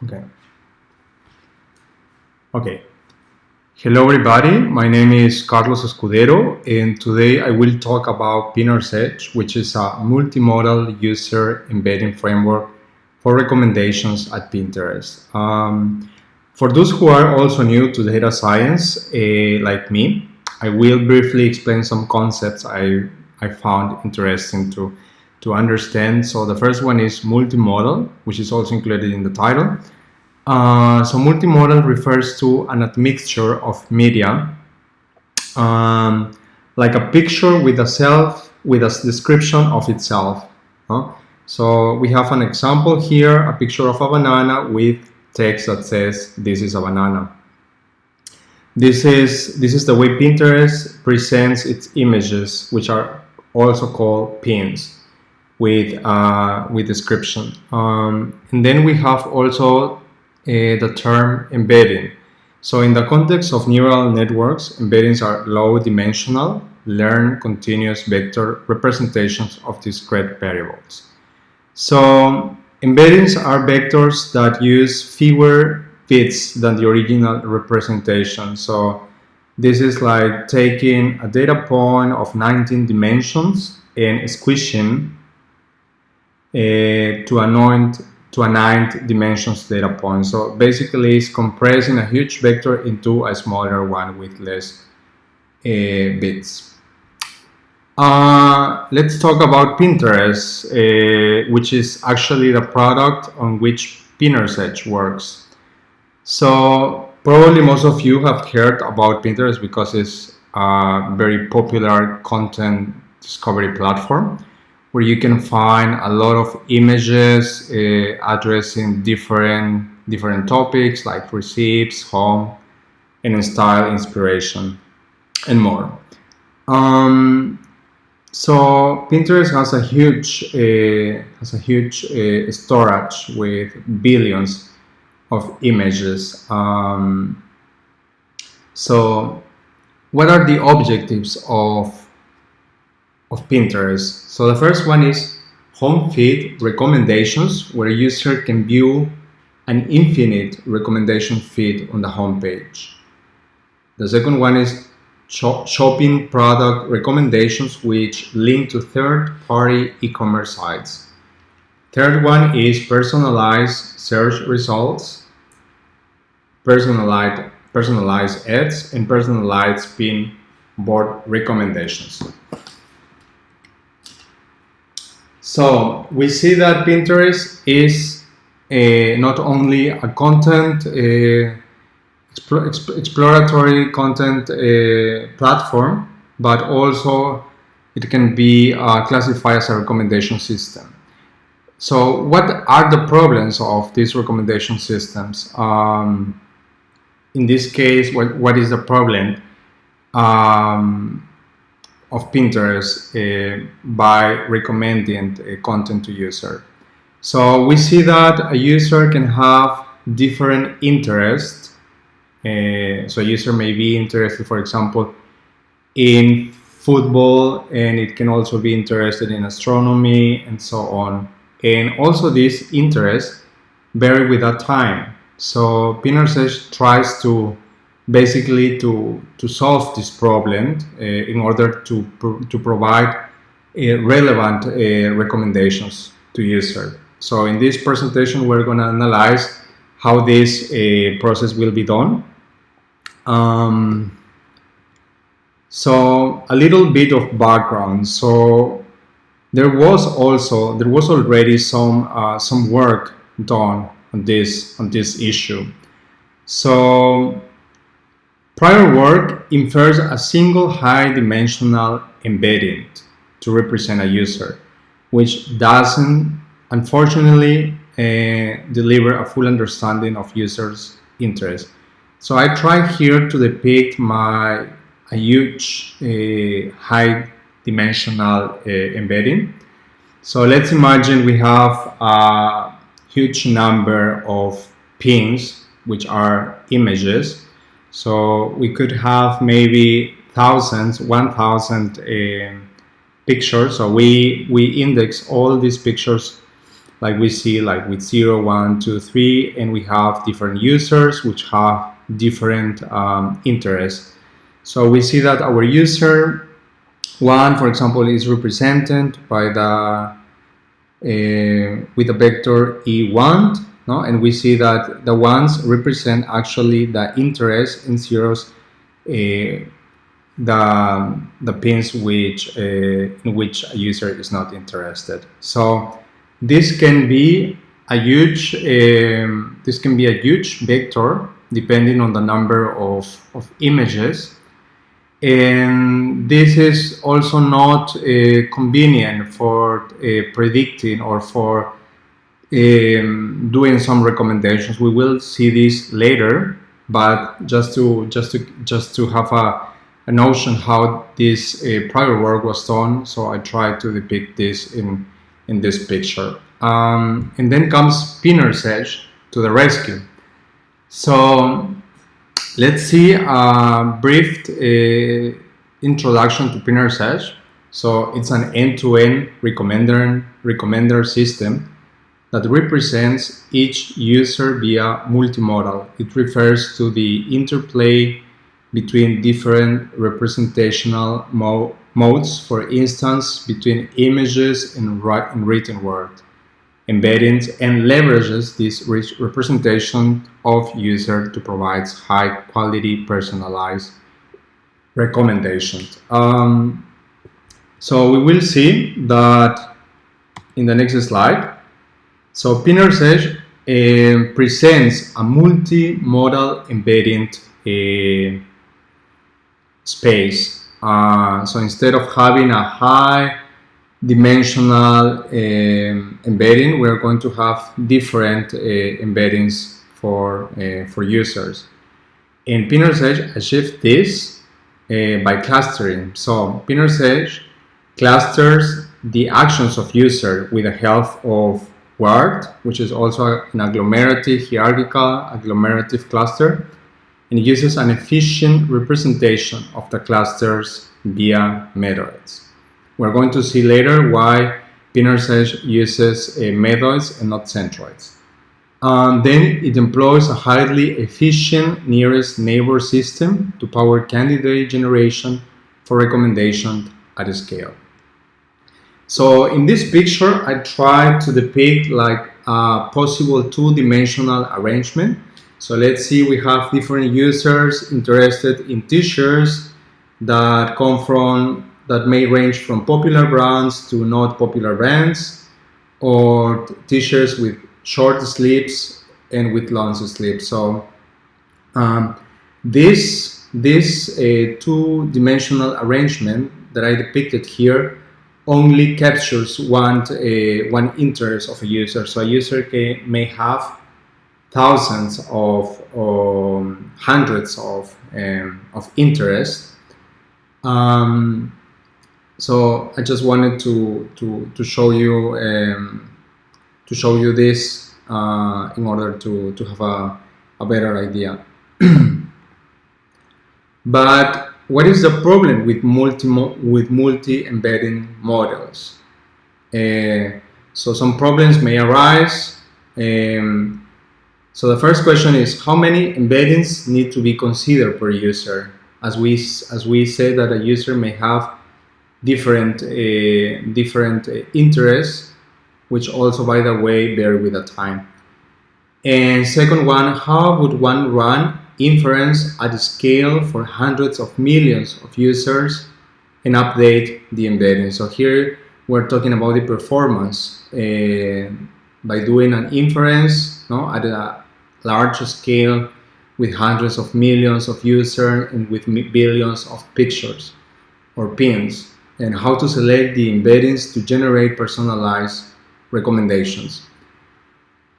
Okay. Okay. Hello, everybody. My name is Carlos Escudero, and today I will talk about PinnerSage, which is a multi-modal user embedding framework for recommendations at Pinterest. For those who are also new to data science, like me, I will briefly explain some concepts I found interesting to understand. So the first one is multi-modal, which is also included in the title. So multi-modal refers to an admixture of media, like a picture with a description of itself. So we have an example here, a picture of a banana with text that says, "This is a banana." This is the way Pinterest presents its images, which are also called pins, with description. And then we have also the term embedding. So in the context of neural networks, embeddings are low-dimensional, learned continuous vector representations of discrete variables. So embeddings are vectors that use fewer bits than the original representation. So this is like taking a data point of 19 dimensions and squishing to a ninth dimensions data point. So basically it's compressing a huge vector into a smaller one with less bits. Let's talk about Pinterest, which is actually the product on which PinnerSage works. So probably most of you have heard about Pinterest because it's a very popular content discovery platform where you can find a lot of images addressing different topics like recipes, home, and style, inspiration, and more. So Pinterest has a huge storage with billions of images. So what are the objectives of Pinterest? So the first one is home feed recommendations, where a user can view an infinite recommendation feed on the home page. The second one is shopping product recommendations, which link to third-party e-commerce sites. Third one is personalized search results, personalized ads, and personalized pin board recommendations. So we see that Pinterest is not only a content exploratory content platform, but also it can be classified as a recommendation system. So what are the problems of these recommendation systems? In this case, what is the problem of Pinterest by recommending content to user? So we see that a user can have different interests. So a user may be interested, for example, in football, and it can also be interested in astronomy and so on. And also these interests vary with that time. So PinnerSage tries to basically to solve this problem in order to provide relevant recommendations to user. So in this presentation, we're going to analyze how this process will be done. So a little bit of background. So there was already some work done on this issue. So prior work infers a single high-dimensional embedding to represent a user, which doesn't, unfortunately, deliver a full understanding of users' interest. So I try here to depict a huge high-dimensional embedding. So let's imagine we have a huge number of pins, which are images. So we could have maybe 1,000 pictures. So we index all these pictures like we see like with 0, 1, 2, 3, and we have different users which have different interests. So we see that our user 1, for example, is represented by the with a vector E1, no? And we see that the ones represent actually the interest, and zeros the pins which in which a user is not interested. So this can be a huge vector depending on the number of images. And this is also not convenient for predicting or for doing some recommendations. We will see this later, but just to have a notion how this prior work was done. So I tried to depict this in this picture. And then comes PinnerSage to the rescue. So let's see a brief introduction to PinnerSage. So it's an end-to-end recommender system that represents each user via multimodal. It refers to the interplay between different representational modes, for instance, between images and written word embeddings, and leverages this rich representation of user to provide high quality personalized recommendations. So we will see that in the next slide. So PinnerSage presents a multi-modal embedding space. So instead of having a high dimensional embedding, we're going to have different embeddings for users. And PinnerSage achieves this by clustering. So PinnerSage clusters the actions of user with the help of word, which is also an agglomerative cluster, and uses an efficient representation of the clusters via Medoids. We're going to see later why PinnerSage uses Medoids and not centroids. Then it employs a highly efficient nearest neighbor system to power candidate generation for recommendation at scale. So in this picture, I tried to depict like a possible two-dimensional arrangement. So let's see, we have different users interested in t-shirts that may range from popular brands to not popular brands, or t-shirts with short sleeves and with long sleeves. So this two-dimensional arrangement that I depicted here only captures one interest of a user. So a user may have thousands of or hundreds of interests. So I just wanted to show you this in order to have a better idea. But what is the problem with multi-embedding models? So some problems may arise. So the first question is, how many embeddings need to be considered per user? As we say that a user may have different interests, which also, by the way, vary with the time. And second one, how would one run inference at scale for hundreds of millions of users and update the embedding? So here we're talking about the performance by doing an inference at a large scale with hundreds of millions of users and with billions of pictures or pins, and how to select the embeddings to generate personalized recommendations.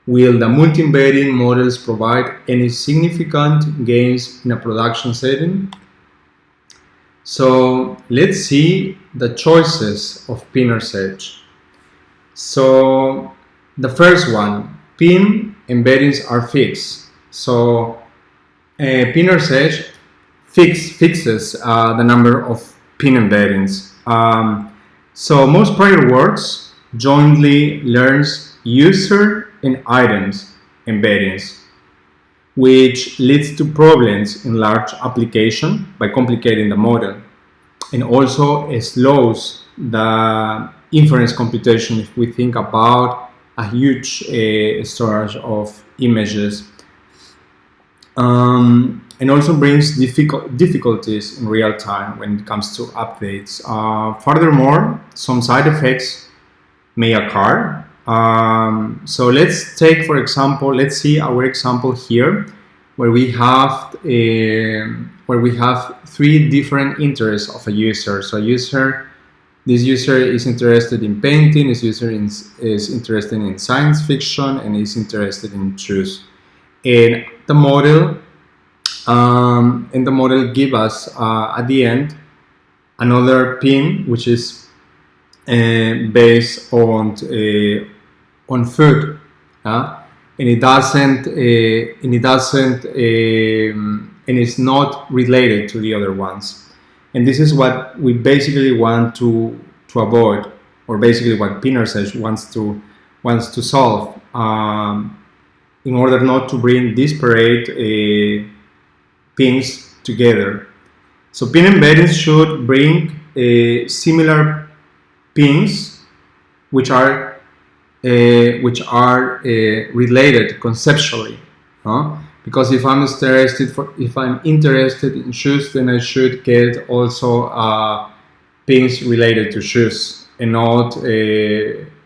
Will the multi-embedding models provide any significant gains in a production setting? So let's see the choices of PinnerSage. So the first one, pin embeddings are fixed. So PinnerSage fixes the number of pin embeddings. So most prior works jointly learns user and items embeddings, which leads to problems in large application by complicating the model, and also slows the inference computation if we think about a huge storage of images, and also brings difficulties in real time when it comes to updates. Furthermore, some side effects may occur. So let's take, for example, let's see our example here, where we have three different interests of a user. So this user is interested in painting, this user is interested in science fiction, and is interested in shoes. And the model give us at the end another pin which is based on food, and it's not related to the other ones. And this is what we basically want to avoid, or basically what PinnerSage wants to solve, in order not to bring disparate pins together. So pin embeddings should bring similar pins which are related conceptually, because if I'm interested in shoes, then I should get also pins related to shoes and not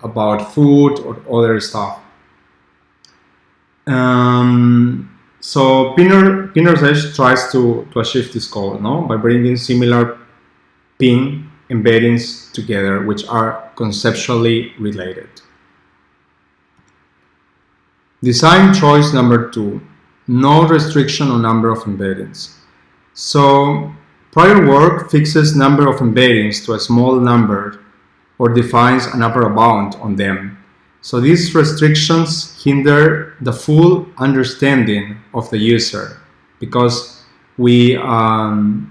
about food or other stuff. So PinnerSage tries to achieve this goal, by bringing similar pin embeddings together which are conceptually related. Design choice number 2, no restriction on number of embeddings. So prior work fixes number of embeddings to a small number or defines an upper bound on them. So these restrictions hinder the full understanding of the user, because we work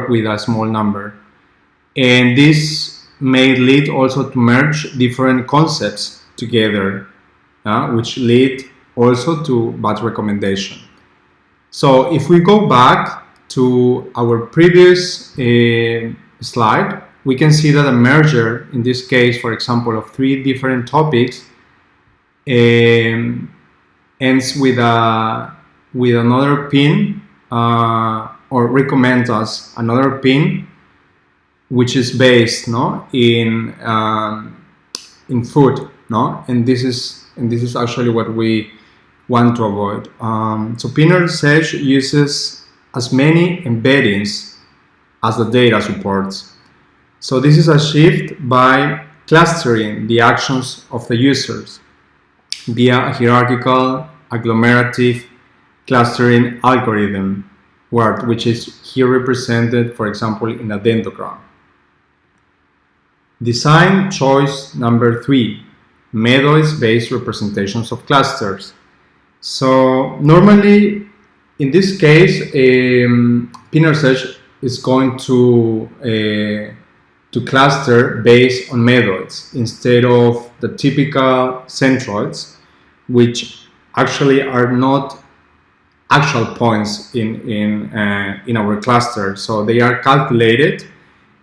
with a small number, and this may lead also to merge different concepts together, which lead also to bad recommendation. So if we go back to our previous slide, we can see that a merger, in this case, for example, of 3 different topics, ends with another pin, or recommends us another pin, which is based in food, and this is actually what we want to avoid. So PinnerSage uses as many embeddings as the data supports. So this is achieved by clustering the actions of the users via a hierarchical agglomerative clustering algorithm, which is here represented, for example, in a dendrogram. Design choice number 3, Medoids-based representations of clusters. So normally, in this case, PinnerSage is going to cluster based on Medoids instead of the typical centroids, which actually are not actual points in our cluster. So they are calculated,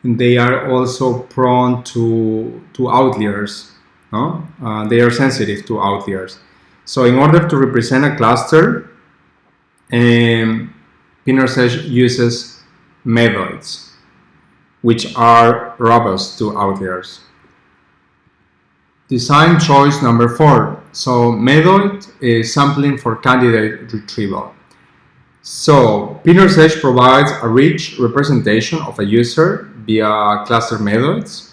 and they are also prone to outliers. They are sensitive to outliers. So in order to represent a cluster, PinnerSage uses Medoids, which are robust to outliers. Design choice number 4. So Medoid sampling for candidate retrieval. So PinnerSage provides a rich representation of a user via cluster Medoids.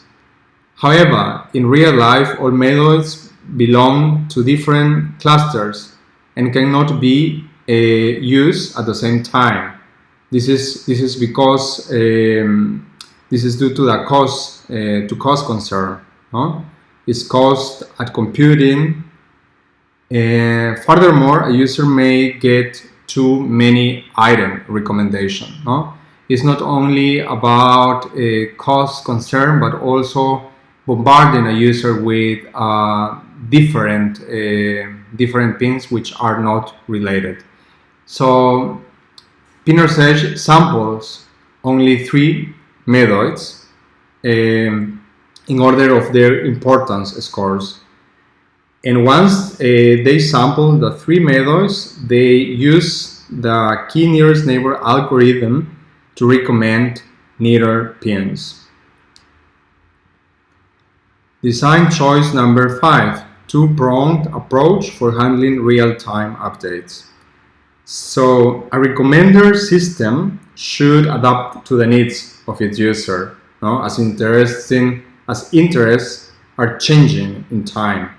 However, in real life, all Medoids belong to different clusters and cannot be used at the same time. This is because this is due to the cost concern. It's cost at computing. Furthermore, a user may get too many item recommendation. It's not only about a cost concern, but also bombarding a user with different pins which are not related. So PinnerSage samples only 3 Medoids in order of their importance scores. And once they sample the 3 Medoids, they use the key nearest neighbor algorithm to recommend nearer pins. Design choice number 5, two-pronged approach for handling real-time updates. So a recommender system should adapt to the needs of its user, no? as interests are changing in time.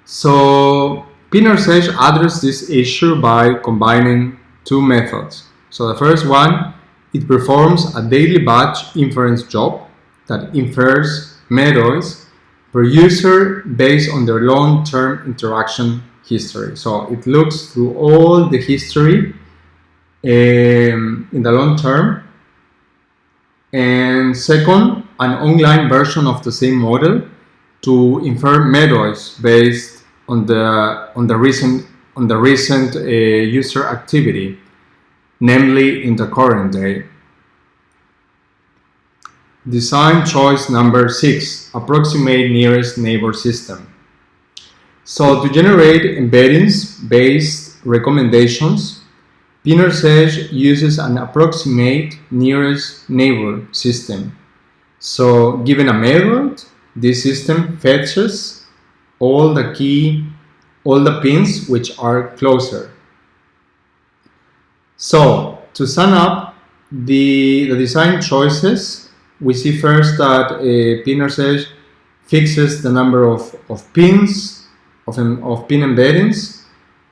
So PinnerSage addresses this issue by combining 2 methods. So the first one, it performs a daily batch inference job that infers Medoids per user based on their long-term interaction history. So it looks through all the history in the long term. And second, an online version of the same model to infer Medoids based on the recent user activity, namely in the current day. Design choice number 6, approximate nearest neighbor system. So to generate embeddings-based recommendations, PinnerSage uses an approximate nearest neighbor system. So given a Medoid, this system fetches all the pins which are closer. So to sum up the design choices, we see first that PinnerSage fixes the number of pins, of pin embeddings.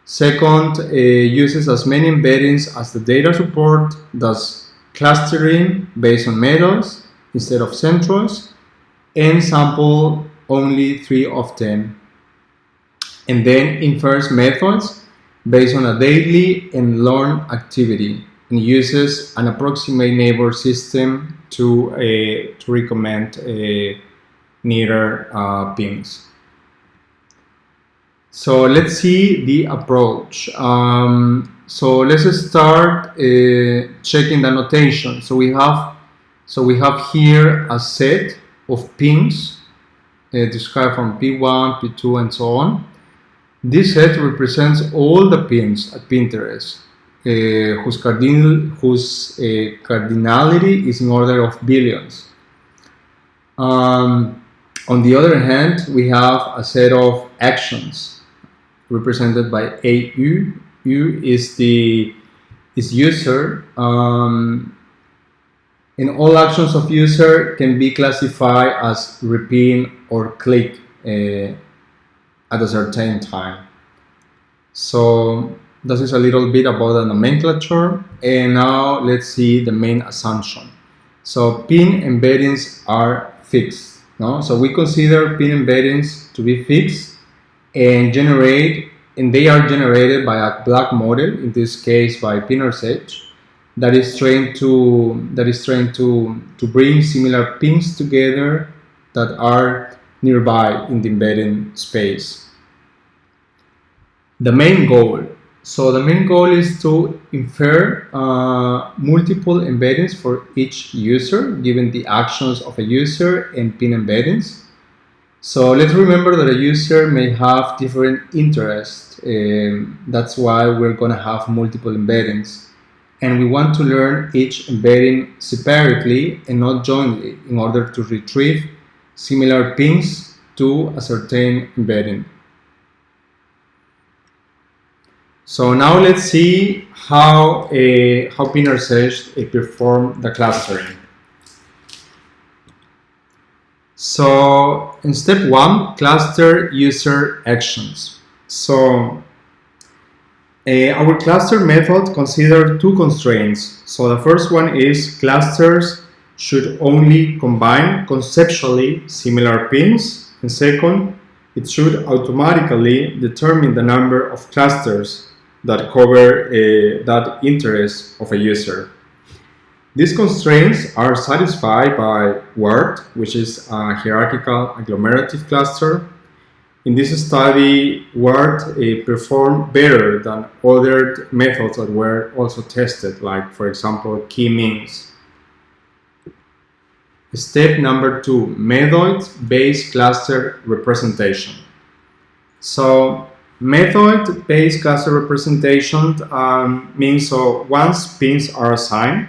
Second, uses as many embeddings as the data support, thus clustering based on Medoids instead of centroids, and sample only 3 of them. And then infers methods based on a daily and long activity, and uses an approximate neighbor system to recommend nearer pins. So let's see the approach. So let's start checking the notation. So we have here a set of pins described from P1, P2, and so on. This set represents all the pins at Pinterest, whose cardinality is in order of billions. On the other hand, we have a set of actions represented by AU. U is user, and all actions of user can be classified as repeat or click at a certain time. So this is a little bit about the nomenclature, and now let's see the main assumption. So pin embeddings are fixed. No? So we consider pin embeddings to be fixed and they are generated by a black model, in this case by PinnerSage, that is trained to bring similar pins together that are nearby in the embedding space. The main goal is to infer multiple embeddings for each user, given the actions of a user and pin embeddings. So let's remember that a user may have different interests. That's why we're going to have multiple embeddings. And we want to learn each embedding separately and not jointly in order to retrieve similar pins to a certain embedding. So now let's see how PinnerSage performs the clustering. So in step 1, cluster user actions. So our cluster method considers 2 constraints. So the first one is clusters should only combine conceptually similar pins, and second, it should automatically determine the number of clusters that cover that interest of a user. These constraints are satisfied by WORD, which is a hierarchical agglomerative cluster. In this study, WORD performed better than other methods that were also tested, like, for example, k-means. Step number 2, Medoid-based cluster representation. So, Medoid-based cluster representation means so once pins are assigned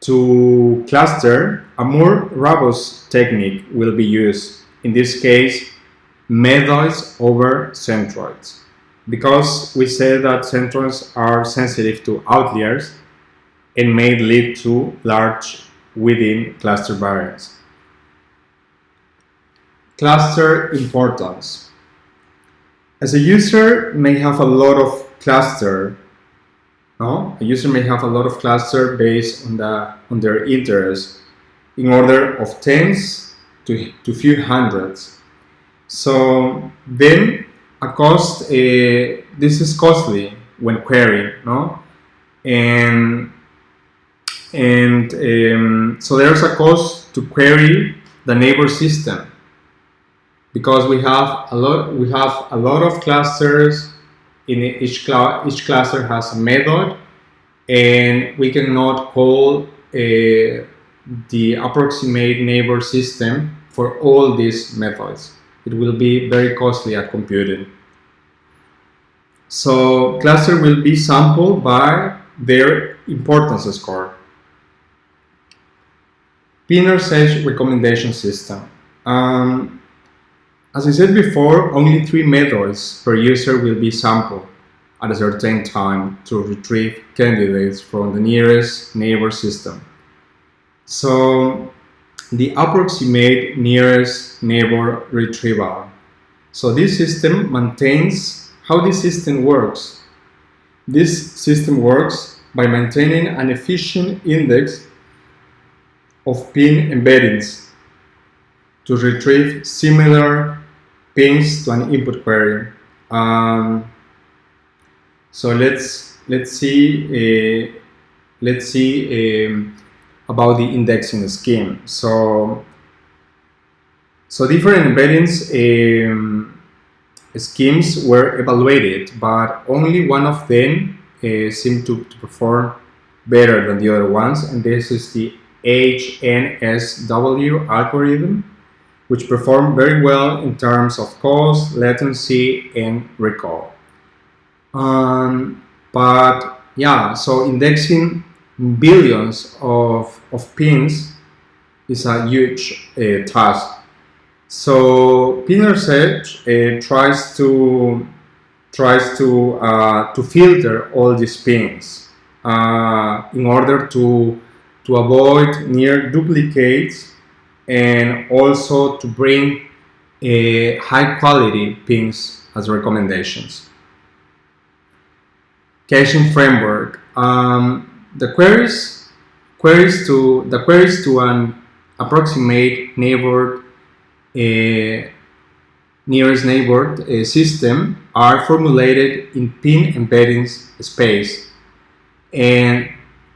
to cluster, a more robust technique will be used. In this case, Medoids over centroids, because we say that centroids are sensitive to outliers and may lead to large within cluster variance. Cluster importance. As a user may have a lot of cluster, a user may have a lot of cluster based on their interests in order of tens to few hundreds. So then a cost, this is costly when querying, so there's a cost to query the neighbor system, because we have a lot of clusters. In each cluster has a method, and we cannot call the approximate neighbor system for all these methods. It will be very costly at computing. So cluster will be sampled by their importance score. PinnerSage recommendation system. As I said before, only 3 methods per user will be sampled at a certain time to retrieve candidates from the nearest neighbor system. So the approximate nearest neighbor retrieval. So this system maintains how this system works. This system works by maintaining an efficient index of pin embeddings to retrieve similar pins to an input query. So let's see about the indexing scheme. So different embeddings schemes were evaluated, but only one of them seemed to perform better than the other ones, and this is the HNSW algorithm, which performed very well in terms of cost, latency, and recall. But yeah, so indexing billions of pins is a huge task. So PinnerSage tries to filter all these pins in order to avoid near duplicates, and also to bring high quality pins as recommendations. Caching framework. The queries to an approximate neighbor nearest neighbor system are formulated in pin embeddings space, and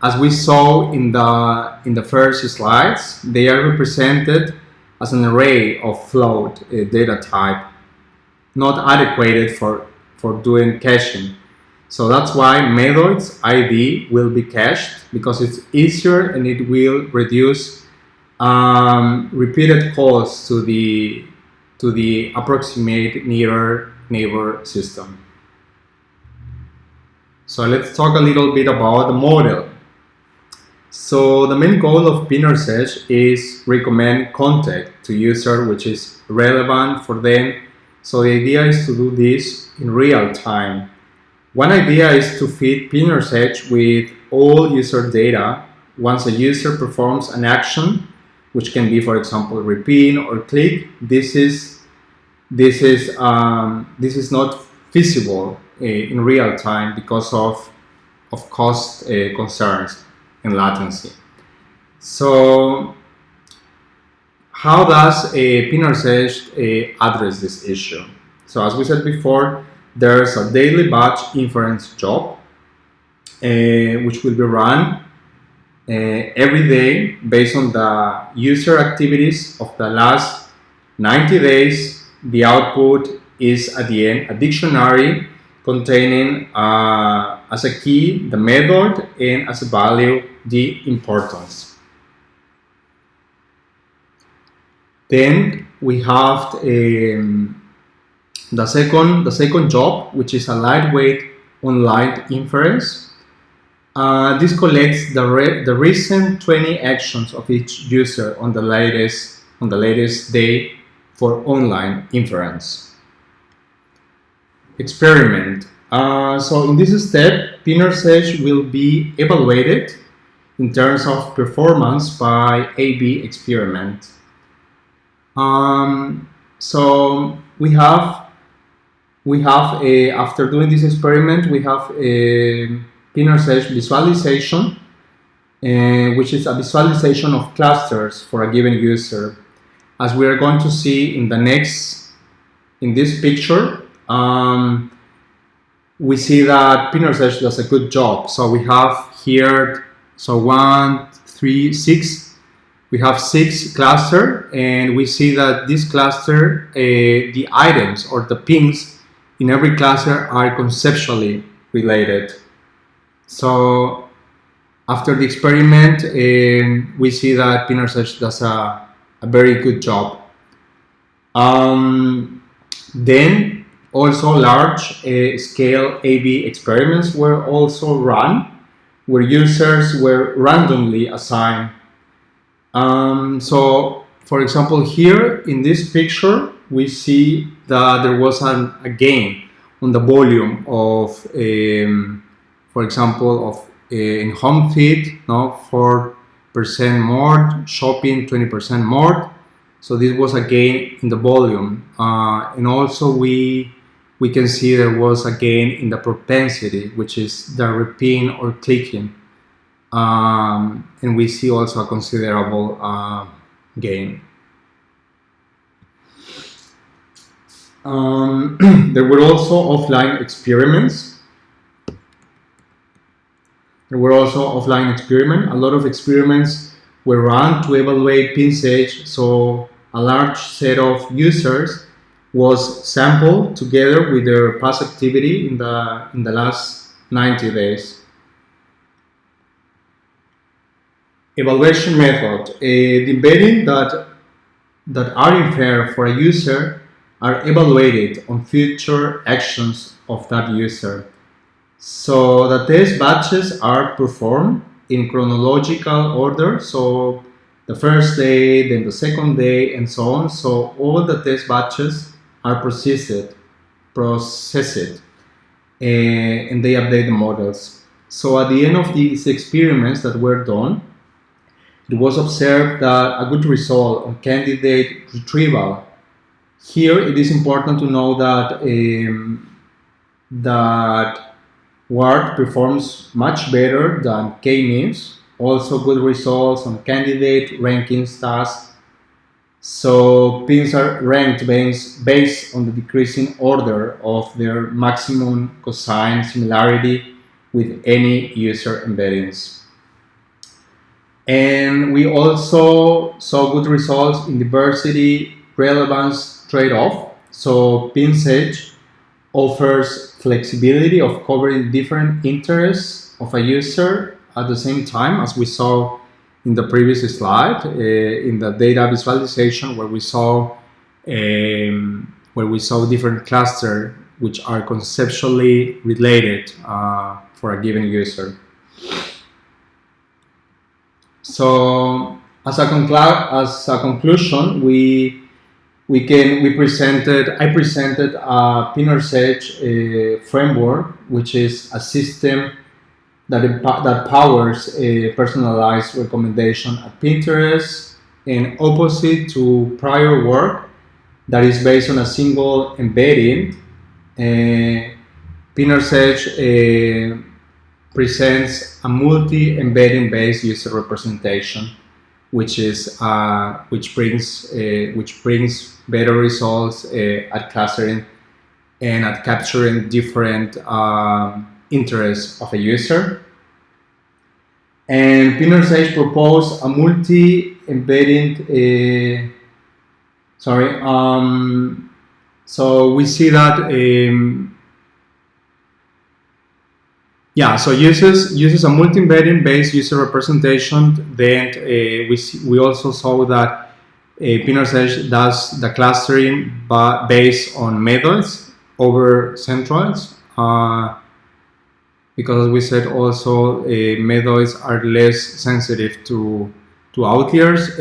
as we saw in the first slides, they are represented as an array of float data type, not adequate for doing caching. So that's why Medoids ID will be cached, because it's easier and it will reduce repeated calls to the approximate neighbor system. So let's talk a little bit about the model. So the main goal of PinnerSage is recommend content to user which is relevant for them. So the idea is to do this in real time. One idea is to feed PinnerSage with all user data once a user performs an action, which can be, for example, repin or click. This is not feasible in real time because of cost concerns and latency. So how does PinnerSage address this issue? So as we said before, there's a daily batch inference job which will be run every day based on the user activities of the last 90 days. The output is at the end a dictionary containing as a key the method and as a value the importance. Then we have the second job, which is a lightweight online inference. This collects the recent 20 actions of each user on the latest day for online inference. Experiment. So in this step, PinnerSage will be evaluated in terms of performance by A/B experiment. So we have after doing this experiment, we have a PinnerSage visualization, which is a visualization of clusters for a given user. As we are going to see in this picture, we see that PinnerSage does a good job. So we have here, so 1, 3, 6. We have 6 clusters, and we see that this cluster, the items or the pins in every cluster are conceptually related. So after the experiment, we see that PinnerSage does a very good job. Then also large scale A/B experiments were also run, where users were randomly assigned. So for example, here in this picture, we see that there was a gain on the volume of, for example, of in home feed, 4% more, shopping 20% more. So this was a gain in the volume, and also we can see there was a gain in the propensity, which is the repeating or clicking, and we see also a considerable gain. There were also offline experiments. A lot of experiments were run to evaluate PinSage. So a large set of users was sampled together with their past activity in the last 90 days. Evaluation method. The embedding that are inferred for a user are evaluated on future actions of that user. So the test batches are performed in chronological order. So the first day, then the second day, and so on. So all the test batches are processed, and they update the models. So at the end of these experiments that were done, it was observed that a good result on candidate retrieval. Here it is important to know that that Word performs much better than K-means. Also good results on candidate rankings tasks. So pins are ranked based on the decreasing order of their maximum cosine similarity with any user embeddings. And we also saw good results in diversity relevance trade-off. So PinSage offers flexibility of covering different interests of a user at the same time, as we saw in the previous slide, in the data visualization, where we saw different clusters which are conceptually related for a given user. So as a conclusion, I presented a PinnerSage framework, which is a system that powers a personalized recommendation at Pinterest, and opposite to prior work that is based on a single embedding. PinnerSage presents a multi-embedding based user representation, which brings better results at clustering and at capturing different interests of a user. And PinnerSage proposed a multi-embedding. So we see that. Yeah, so uses a multi-embedding based user representation. Then we also saw that PinnerSage does the clustering based on Medoids over centroids. Because as we said also, Medoids are less sensitive to outliers.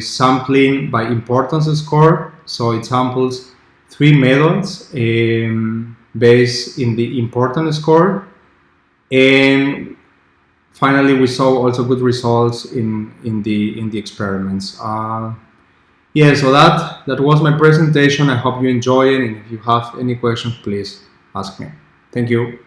Sampling by importance score, so it samples 3 Medoids based in the importance score. And finally, we saw also good results in the experiments. Yeah, so that was my presentation. I hope you enjoy it, and if you have any questions, please ask me. Thank you.